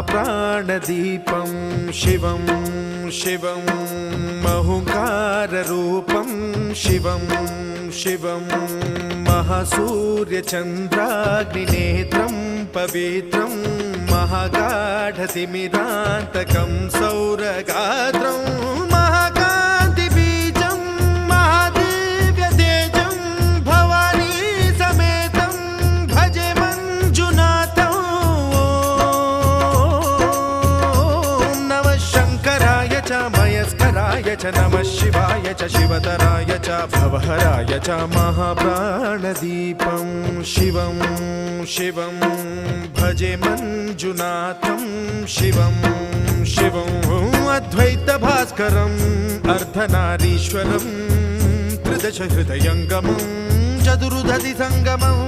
महाप्राणदीपं शिवं शिवं महुङ्काररूपं शिवं शिवं महासूर्यचन्द्राग्निनेत्रं पवित्रं महागाढतिमिरान्तकं सौरगात्रं महाकान्तिबीजं महादिव्यतेजं भवानी समेतं भजे मञ्जुनाथं। ॐ नमः शङ्कराय च मयस्कराय च नमः शिवाय च शिवतराय च भवहराय च महाप्राणदीपं शिवं शिवं भजे मञ्जुनाथं शिवं शिवं अद्वैतभास्करम् अर्धनारीश्वरं त्रिदश हृदयङ्गमं चतुर्दधि सङ्गमं